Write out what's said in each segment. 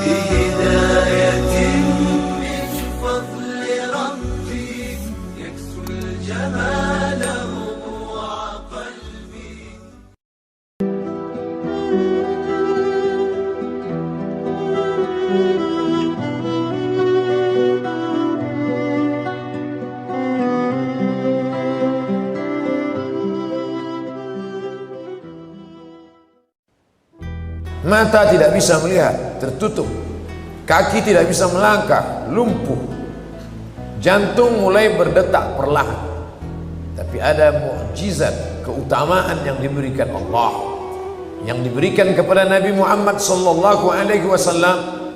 بهداية من فضل ربي يكسو الجمال ربوع قلبي. Mata tidak bisa melihat, tertutup. Kaki tidak bisa melangkah, lumpuh. Jantung mulai berdetak perlahan. Tapi ada mukjizat, keutamaan yang diberikan Allah, yang diberikan kepada Nabi Muhammad sallallahu alaihi wasallam.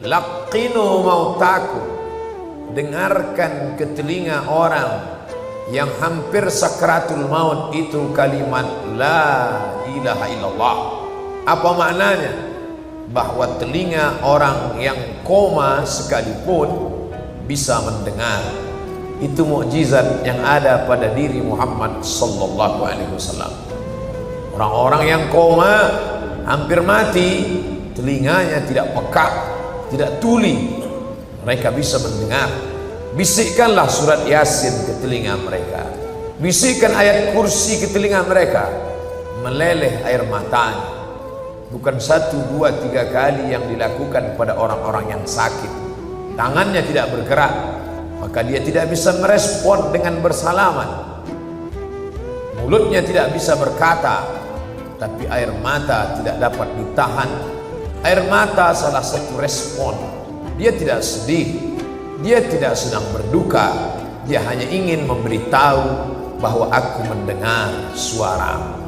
Laqinu mautakum, dengarkan ke telinga orang yang hampir sakratul maut itu kalimat la ilaha illallah. Apa maknanya? Bahwa telinga orang yang koma sekalipun bisa mendengar. Itu mukjizat yang ada pada diri Muhammad sallallahu alaihi wasallam. Orang-orang yang koma, hampir mati, telinganya tidak peka, tidak tuli, mereka bisa mendengar. Bisikkanlah surat Yasin ke telinga mereka, bisikkan ayat kursi ke telinga mereka, meleleh air matanya. Bukan 1, 2, 3 kali yang dilakukan pada orang-orang yang sakit. Tangannya tidak bergerak, maka dia tidak bisa merespon dengan bersalaman. Mulutnya tidak bisa berkata, tapi air mata tidak dapat ditahan. Air mata salah satu respon. Dia tidak sedih, dia tidak sedang berduka, dia hanya ingin memberitahu bahwa aku mendengar suara.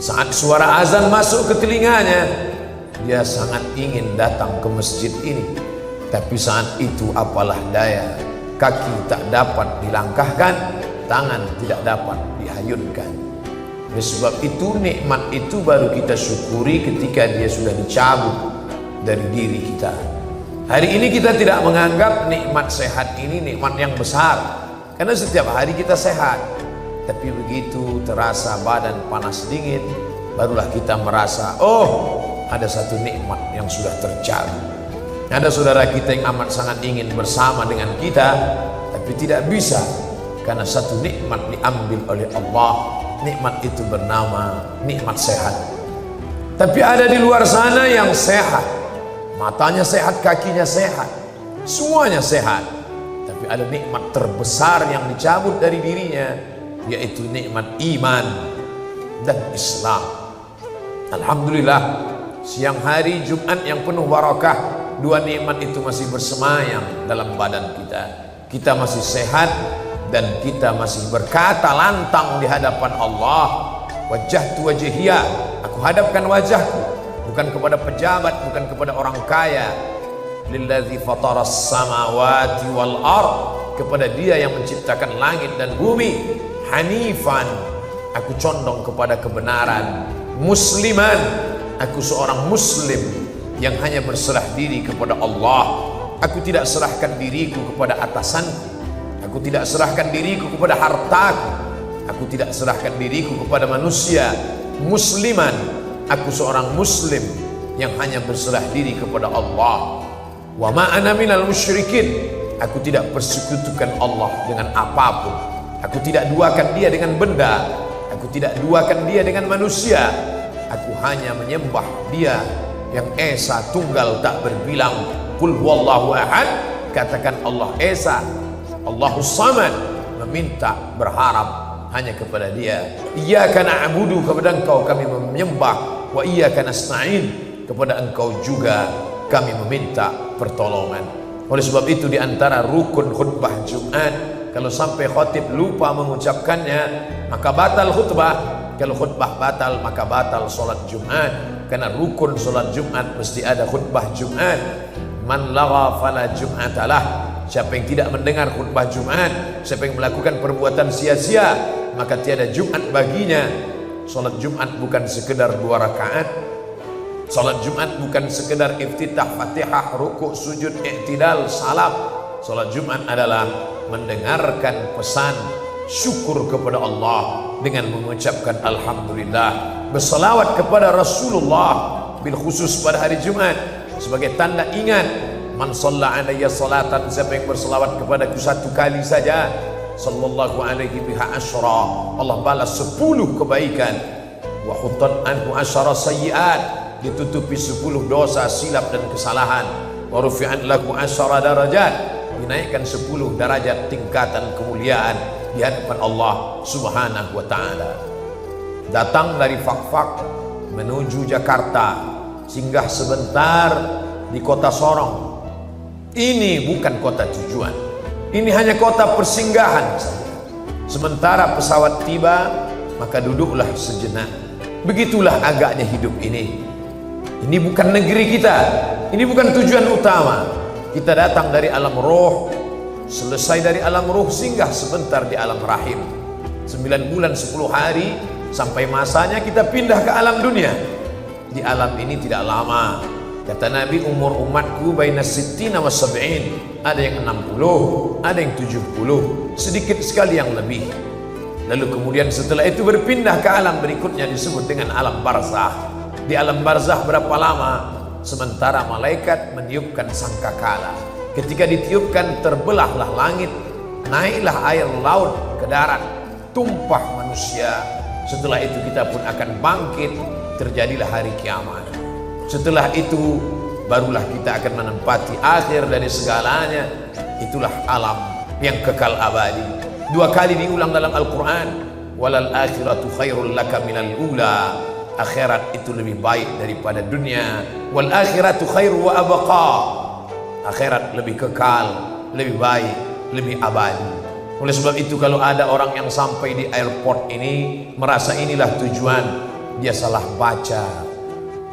Saat suara azan masuk ke telinganya, dia sangat ingin datang ke masjid ini. Tapi saat itu apalah daya, kaki tak dapat dilangkahkan, tangan tidak dapat dihayunkan. Oleh sebab itu nikmat itu baru kita syukuri ketika dia sudah dicabut dari diri kita. Hari ini kita tidak menganggap nikmat sehat ini nikmat yang besar, karena setiap hari kita sehat. Tapi begitu terasa badan panas dingin, barulah kita merasa, oh, ada satu nikmat yang sudah tercabut. Ada saudara kita yang amat sangat ingin bersama dengan kita, tapi tidak bisa, karena satu nikmat diambil oleh Allah. Nikmat itu bernama nikmat sehat. Tapi ada di luar sana yang sehat, matanya sehat, kakinya sehat, semuanya sehat, tapi ada nikmat terbesar yang dicabut dari dirinya, yaitu nikmat iman dan Islam. Alhamdulillah, siang hari Jumat yang penuh barakah, dua nikmat itu masih bersemayam dalam badan kita. Kita masih sehat dan kita masih berkata lantang di hadapan Allah, wajjahtu wajhiya, aku hadapkan wajahku bukan kepada pejabat, bukan kepada orang kaya, lillazi fataras samawati wal ard, kepada dia yang menciptakan langit dan bumi. Hanifan, aku condong kepada kebenaran. Musliman, aku seorang muslim yang hanya berserah diri kepada Allah. Aku tidak serahkan diriku kepada atasanku, aku tidak serahkan diriku kepada hartaku, aku tidak serahkan diriku kepada manusia. Musliman, aku seorang muslim yang hanya berserah diri kepada Allah. Wa ma ana minal musyrikin, aku tidak persekutukan Allah dengan apapun. Aku tidak duakan dia dengan benda, aku tidak duakan dia dengan manusia. Aku hanya menyembah dia yang esa, tunggal, tak berbilang. Qul huwallahu ahad, katakan Allah esa, Allahus samad, meminta, berharap hanya kepada dia. Iyyaka na'budu, kepada engkau kami menyembah, wa iyyaka nasta'in, kepada engkau juga kami meminta pertolongan. Oleh sebab itu di antara rukun khutbah Jumat, kalau sampai khatib lupa mengucapkannya, maka batal khutbah. Kalau khutbah batal, maka batal solat Jumat. Karena rukun solat Jumat mesti ada khutbah Jumat. Man lagha fala jum'atalah, siapa yang tidak mendengar khutbah Jumat, siapa yang melakukan perbuatan sia-sia, maka tiada Jumat baginya. Solat Jumat bukan sekedar 2 rakaat. Solat Jumat bukan sekedar iftitah, Fatihah, rukuk, sujud, i'tidal, salam. Solat Jumat adalah mendengarkan pesan syukur kepada Allah dengan mengucapkan alhamdulillah, bersalawat kepada Rasulullah, bil khusus pada hari Jumat, sebagai tanda ingat. Man shalla alayya salatan, siapa yang berselawat kepadaku satu kali saja, sallallahu alaihi biha asyra, Allah balas 10 kebaikan. Wa khuttan anhu asyara sayyi'at, ditutupi 10 dosa, silap dan kesalahan. Wa rufi'an lahu asyara darajat, dinaikkan 10 derajat tingkatan kemuliaan di hadapan Allah Subhanahu wa taala. Datang dari Fakfak menuju Jakarta, singgah sebentar di kota Sorong. Ini bukan kota tujuan, ini hanya kota persinggahan saja. Sementara pesawat tiba, maka duduklah sejenak. Begitulah agaknya hidup ini. Ini bukan negeri kita, ini bukan tujuan utama. Kita datang dari alam roh, selesai dari alam roh singgah sebentar di alam rahim. 9 bulan 10 hari sampai masanya kita pindah ke alam dunia. Di alam ini tidak lama. Kata Nabi, umur umatku baina sittina wa sab'in, ada yang 60, ada yang 70, sedikit sekali yang lebih. Lalu kemudian setelah itu berpindah ke alam berikutnya disebut dengan alam barzah. Di alam barzah berapa lama? Sementara malaikat meniupkan sangkakala. Ketika ditiupkan terbelahlah langit, naiklah air laut ke darat, tumpah manusia. Setelah itu kita pun akan bangkit, terjadilah hari kiamat. Setelah itu barulah kita akan menempati akhir dari segalanya. Itulah alam yang kekal abadi. 2 kali diulang dalam Al-Quran, walal akhiratu khairul laka minal ula, akhirat itu lebih baik daripada dunia. Wal akhiratu khairu wa abqa, akhirat lebih kekal, lebih baik, lebih abadi. Oleh sebab itu kalau ada orang yang sampai di airport ini merasa inilah tujuan, dia salah baca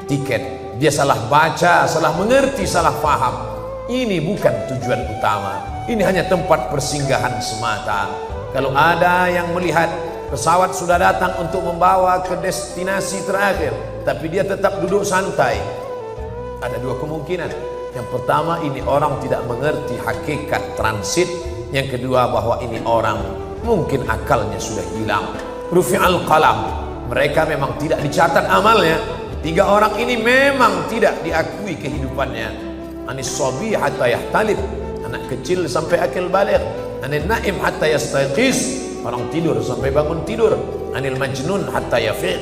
tiket, dia salah baca, salah mengerti, salah paham. Ini bukan tujuan utama, ini hanya tempat persinggahan semata. Kalau ada yang melihat pesawat sudah datang untuk membawa ke destinasi terakhir, tapi dia tetap duduk santai, ada 2 kemungkinan. Yang pertama, ini orang tidak mengerti hakikat transit. Yang kedua, bahwa ini orang mungkin akalnya sudah hilang. Rufi'al qalam, mereka memang tidak dicatat amalnya. 3 orang ini memang tidak diakui kehidupannya. Anis sabi hatta yahtalib, anak kecil sampai akil baligh. Anil naim hatta yastayqiz, orang tidur sampai bangun tidur. Anil majnun hatta yafiq,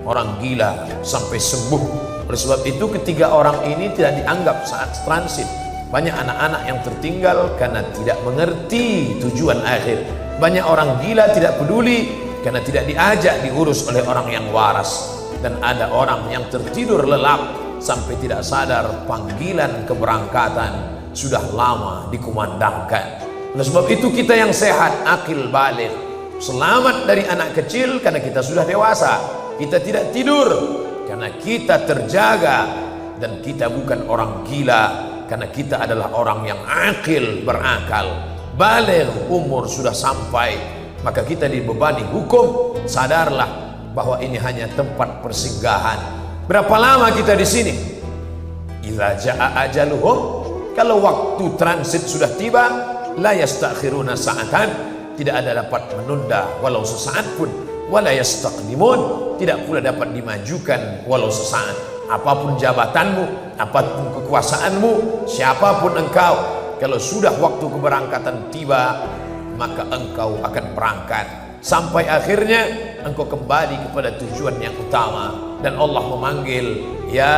orang gila sampai sembuh. Oleh sebab itu ketiga orang ini tidak dianggap saat transit. Banyak anak-anak yang tertinggal karena tidak mengerti tujuan akhir. Banyak orang gila tidak peduli karena tidak diajak diurus oleh orang yang waras. Dan ada orang yang tertidur lelap sampai tidak sadar panggilan keberangkatan sudah lama dikumandangkan. Oleh sebab itu kita yang sehat, akil baligh, selamat dari anak kecil karena kita sudah dewasa. Kita tidak tidur karena kita terjaga, dan kita bukan orang gila karena kita adalah orang yang akil, berakal, baligh, umur sudah sampai. Maka kita dibebani hukum. Sadarlah bahwa ini hanya tempat persinggahan. Berapa lama kita di sini? Idza jaa ajaluhum, kalau waktu transit sudah tiba, la yastakhiruna sa'atan, tidak ada dapat menunda walau sesaat pun. Wala yastaqdimun, tidak pula dapat dimajukan walau sesaat. Apapun jabatanmu, apapun kekuasaanmu, siapapun engkau, kalau sudah waktu keberangkatan tiba, maka engkau akan berangkat sampai akhirnya engkau kembali kepada tujuan yang utama. Dan Allah memanggil, ya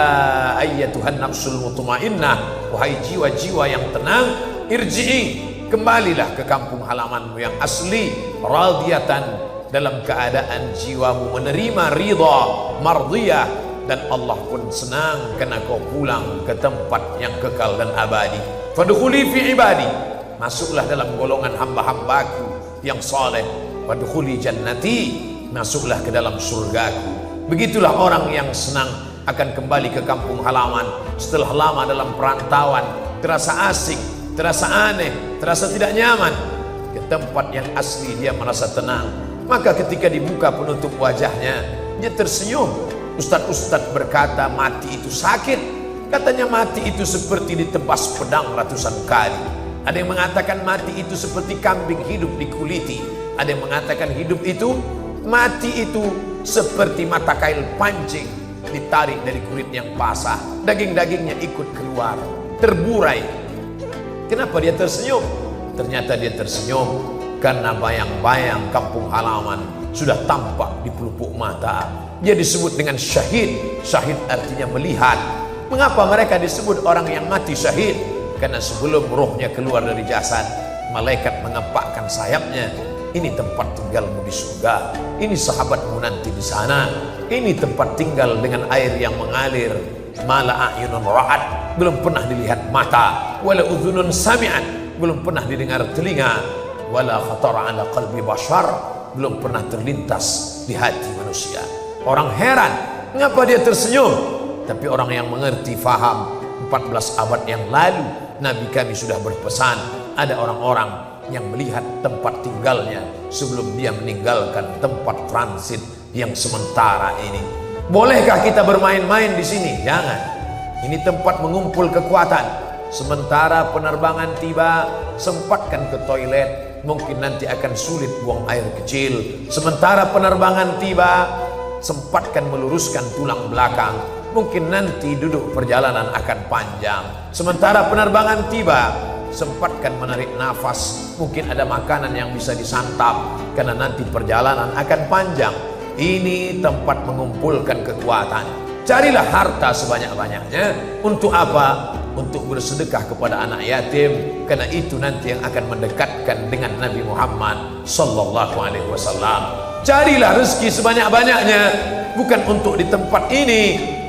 ayyatuhan nafsul mutmainnah, wahai jiwa-jiwa yang tenang, irji'i, kembalilah ke kampung halamanmu yang asli, radiyatan, dalam keadaan jiwamu menerima ridha, mardiyah, dan Allah pun senang karena kau pulang ke tempat yang kekal dan abadi. Fadkhuli fi ibadi, masuklah dalam golongan hamba-hambaku yang saleh. Wadkhuli jannati, masuklah ke dalam surgaku. Begitulah orang yang senang akan kembali ke kampung halaman setelah lama dalam perantauan, terasa asing, terasa aneh, terasa tidak nyaman. Ke tempat yang asli dia merasa tenang. Maka ketika dibuka penutup wajahnya, dia tersenyum. Ustadz-ustadz berkata mati itu sakit. Katanya mati itu seperti ditebas pedang ratusan kali. Ada yang mengatakan mati itu seperti kambing hidup dikuliti. Ada yang mengatakan hidup itu, mati itu seperti mata kail pancing. ditarik dari kulit yang basah, daging-dagingnya ikut keluar, terburai. Kenapa dia tersenyum? Ternyata dia tersenyum karena bayang-bayang kampung halaman sudah tampak di pelupuk mata. Dia disebut dengan syahid. Syahid artinya melihat. Mengapa mereka disebut orang yang mati syahid? Karena sebelum rohnya keluar dari jasad, malaikat mengepakkan sayapnya. Ini tempat tinggalmu di surga. Ini sahabatmu nanti di sana. Ini tempat tinggal dengan air yang mengalir. Mala a'yunun ra'at, belum pernah dilihat mata. Wala udhunun sami'at, belum pernah didengar telinga. Wala khatara ala qalbi bashar, belum pernah terlintas di hati manusia. Orang heran, mengapa dia tersenyum? Tapi orang yang mengerti faham, 14 abad yang lalu Nabi kami sudah berpesan, ada orang-orang yang melihat tempat tinggalnya sebelum dia meninggalkan tempat transit yang sementara ini. Bolehkah kita bermain-main di sini? Jangan. Ini tempat mengumpul kekuatan. Sementara penerbangan tiba, sempatkan ke toilet. Mungkin nanti akan sulit buang air kecil. Sementara penerbangan tiba, sempatkan meluruskan tulang belakang. Mungkin nanti duduk perjalanan akan panjang. Sementara penerbangan tiba, sempatkan menarik nafas. Mungkin ada makanan yang bisa disantap, karena nanti perjalanan akan panjang. Ini tempat mengumpulkan kekuatan. Carilah harta sebanyak-banyaknya. Untuk apa? Untuk bersedekah kepada anak yatim, karena itu nanti yang akan mendekatkan dengan Nabi Muhammad sallallahu alaihi wasallam. Carilah rezeki sebanyak-banyaknya, bukan untuk di tempat ini,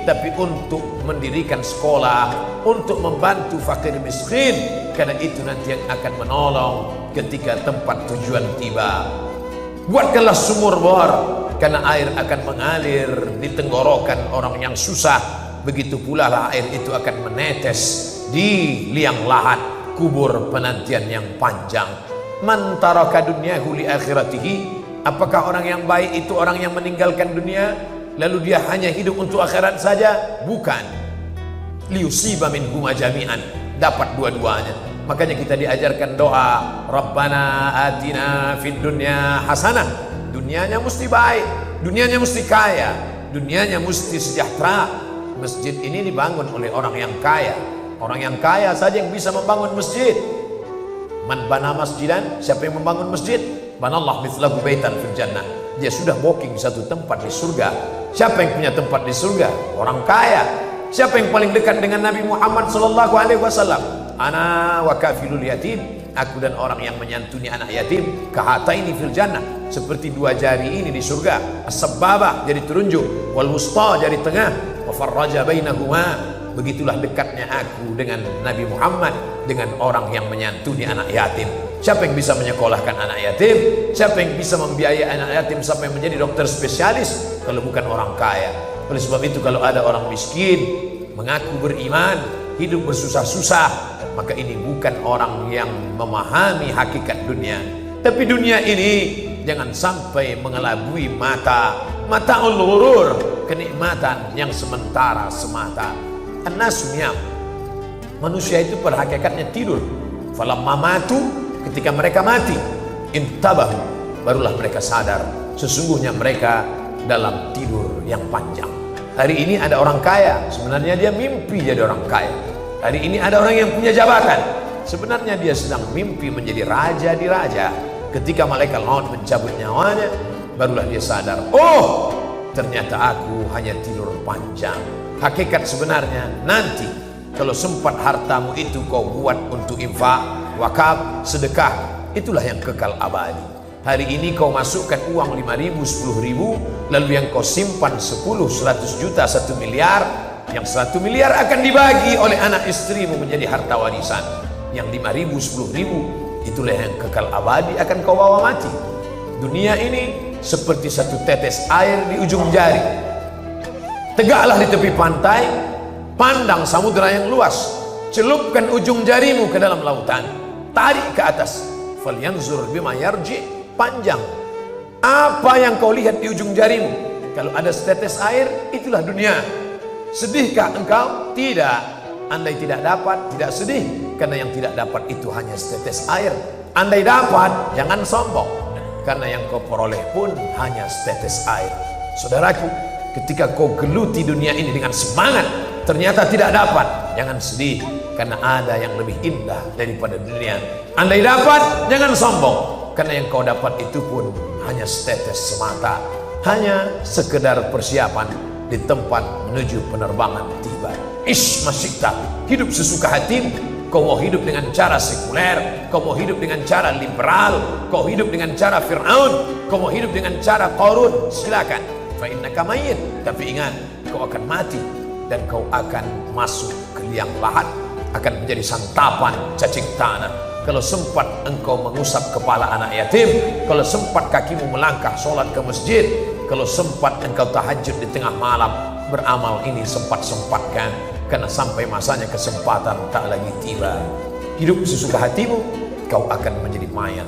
tapi untuk mendirikan sekolah, untuk membantu fakir miskin, karena itu nanti yang akan menolong ketika tempat tujuan tiba. Buatkanlah sumur bor, karena air akan mengalir di tenggorokan orang yang susah. Begitu pula lah air itu akan menetes di liang lahat kubur penantian yang panjang. Man taraka dunyahu li akhiratihi, apakah orang yang baik itu orang yang meninggalkan dunia lalu dia hanya hidup untuk akhirat saja? Bukan. Liyusiba minhuma jami'an, dapat dua-duanya. Makanya kita diajarkan doa, Rabbana atina fid dunya hasanah. Dunianya mesti baik, dunianya mesti kaya, dunianya mesti sejahtera. Masjid ini dibangun oleh orang yang kaya. Orang yang kaya saja yang bisa membangun masjid. Man bana masjidan, siapa yang membangun masjid? Banallah mithlahu baitan fil jannah. Dia sudah booking satu tempat di surga. Siapa yang punya tempat di surga? Orang kaya. Siapa yang paling dekat dengan Nabi Muhammad sallallahu alaihi wasallam? Ana wa kafilul yatim, aku dan orang yang menyantuni anak yatim, kahataini fil jannah, seperti dua jari ini di surga. As-sababah jari telunjuk, wal wusta jari tengah, wa farraja bainahuma, begitulah dekatnya aku dengan Nabi Muhammad, dengan orang yang menyantuni anak yatim. Siapa yang bisa menyekolahkan anak yatim? Siapa yang bisa membiayai anak yatim sampai menjadi dokter spesialis kalau bukan orang kaya? Oleh sebab itu kalau ada orang miskin mengaku beriman, hidup bersusah-susah, maka ini bukan orang yang memahami hakikat dunia. Tapi dunia ini jangan sampai mengelabui mata. Mata'ul ghurur, kenikmatan yang sementara semata. An-nasu niyam, manusia itu pada hakikatnya tidur. Falamma matu, ketika mereka mati, intabahu, barulah mereka sadar sesungguhnya mereka dalam tidur yang panjang. Hari ini ada orang kaya, sebenarnya dia mimpi jadi orang kaya. Hari ini ada orang yang punya jabatan, sebenarnya dia sedang mimpi menjadi raja di raja. Ketika malaikat maut mencabut nyawanya, barulah dia sadar, oh ternyata aku hanya tidur panjang. Hakikat sebenarnya nanti kalau sempat hartamu itu kau buat untuk infak, wakaf, sedekah, itulah yang kekal abadi. Hari ini kau masukkan uang 5.000, 10.000, lalu yang kau simpan 10, 100 juta, 1 miliar, yang 1 miliar akan dibagi oleh anak istrimu menjadi harta warisan. Yang 5.000, 10.000, itulah yang kekal abadi akan kau bawa mati. Dunia ini seperti satu tetes air di ujung jari. Tegaklah di tepi pantai, pandang samudera yang luas, celupkan ujung jarimu ke dalam lautan, tarik ke atas, falyanzur bima yarji, panjang. Apa yang kau lihat di ujung jarimu? Kalau ada setetes air, itulah dunia. Sedihkah engkau? Tidak. Andai tidak dapat, tidak sedih, karena yang tidak dapat itu hanya setetes air. Andai dapat, jangan sombong, karena yang kau peroleh pun hanya setetes air. Saudaraku, Ketika kau geluti dunia ini dengan semangat, ternyata tidak dapat, jangan sedih, karena ada yang lebih indah daripada dunia. Andai dapat, jangan sombong, karena yang kau dapat itu pun hanya setetes semata, hanya sekedar persiapan di tempat menuju penerbangan tiba. Ish masyikta, hidup sesuka hatimu. Kau mau hidup dengan cara sekuler, kau mau hidup dengan cara liberal, kau hidup dengan cara Fir'aun, kau mau hidup dengan cara Qarun, silakan. Fa innaka mayyit, tapi ingat, kau akan mati dan kau akan masuk ke liang lahat, akan menjadi santapan cacing tanah. Kalau sempat engkau mengusap kepala anak yatim, kalau sempat kakimu melangkah sholat ke masjid, kalau sempat engkau tahajud di tengah malam, beramal ini sempat-sempatkan, karena sampai masanya kesempatan tak lagi tiba. Hidup sesuka hatimu, kau akan menjadi mayat.